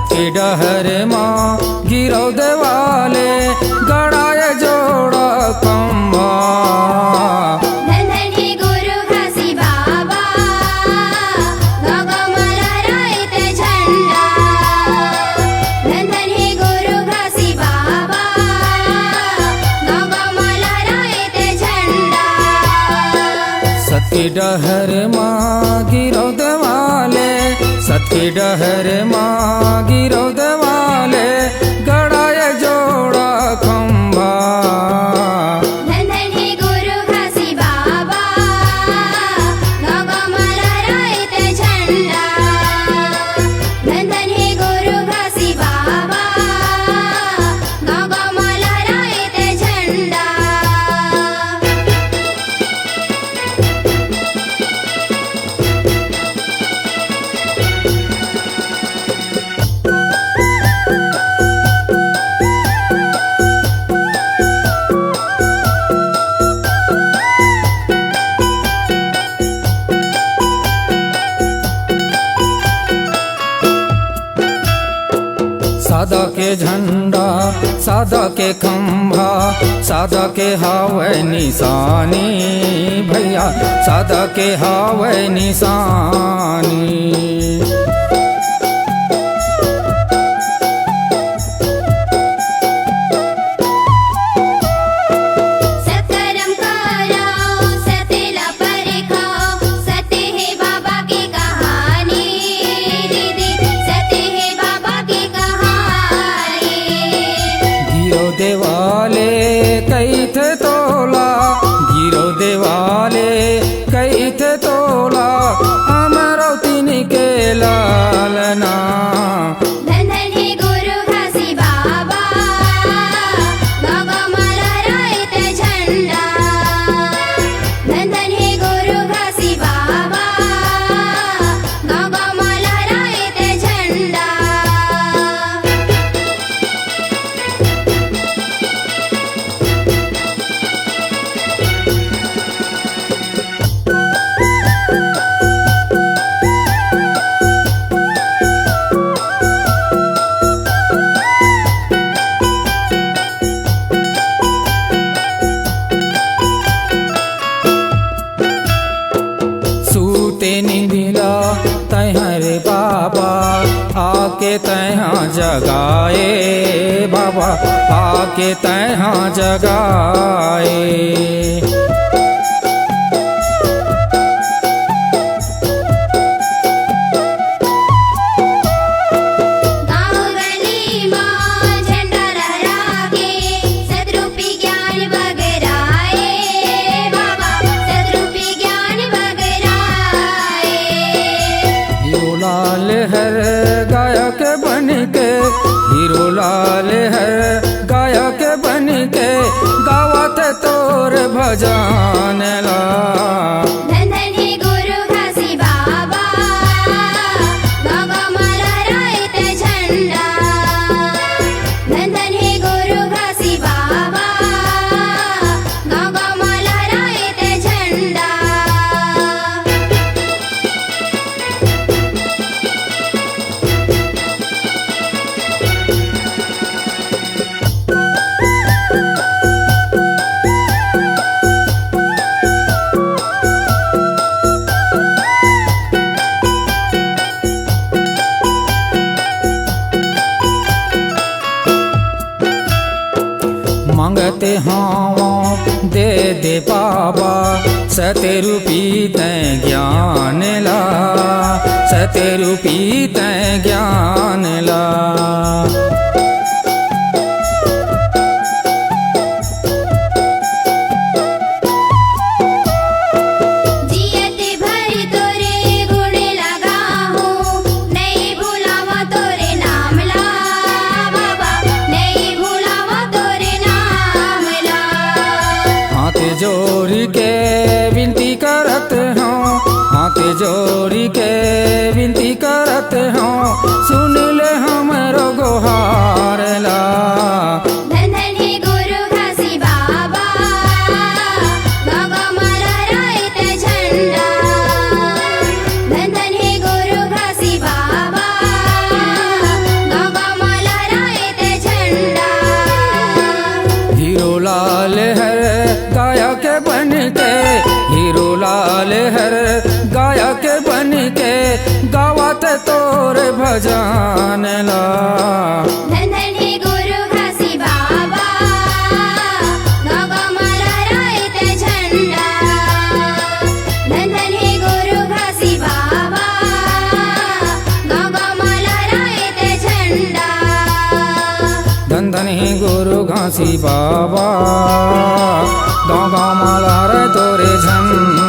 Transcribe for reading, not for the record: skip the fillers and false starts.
सतकी डहर माँ गिरो देवाले गड़ाए जोड़ा खंभा। धन धन हे गुरु घासी बाबा गगम लहराइत झंडा। धन धन हे गुरु घासी बाबा गगम लहराइत झंडा। सतकी डहर माँ गिरो देवाले सतकी डहर माँ गिरो देवाले गड़ाए जोड़ा खंभा। धन धन हे गुरु घासी बाबा गगम लहराइत झंडा। धन धन हे गुरु घासी बाबा गगम लहराइत झंडा। सादा के झंडा सादा के खंभा सादा के हावे निशानी भैया सादा के हावे निशानी। सत्कर्म करो सतेला परखाओ सत्य है बाबा की कहानी। दीदी सत्य है बाबा की कहानी। गिरो देवाले कई थे तोला गिरो देवाले कई थे तोला अमरावती के लालना। धन धन हे गुरु घासी बाबा गगम लहराइत झंडा। धन धन हे गुरु घासी बाबा गगम लहराइत झंडा। सूते निधिला तैहरे बाबा आके तैहाँ जगाए बाबा आके तैहाँ जगाए। गाँव गली माँ झंडा लहरा के सतरूपी ज्ञान बगराए बाबा सतरूपी ज्ञान बगराए। हीरो लाल हर गायक बन के हीरो लाल हर गायक बन के गावत तोर भजन ला। धन धन हे गुरु घासी बाबा गगम लहराइत झंडा। धन धन हे गुरु घासी बाबा गगम लहराइत झंडा। मांगते हाँ दे दे बाबा सते रूपी तैं ज्ञान ला सते रूपी तैं ज्ञान ला। जियत भर तोरे गुण लगा हूँ नहीं भूलावा तोरे नाम ला बाबा नहीं भूलावा तोरे नाम ला। हाथ जोड़ के विनती करत हूँ हाथ जोड़ के विनती करत हूँ सुन ले हमरो गोहार ला। धन धन हे गुरु घासी बाबा गगम लहराइत झंडा। धन धन हे गुरु घासी बाबा के हीरो लाल हर गायक बन के गावत तोर भजन ला। धन धन हे गुरु घासी बाबा, गाँव गाँव मा लहराए ते झंडा। धन धन हे गुरु घासी बाबा, गाँव गाँव मा लहराए ते झंडा। धन धन ही गुरु घासी बाबा, गाँव गाँव मा लहराए तोरे झंडा।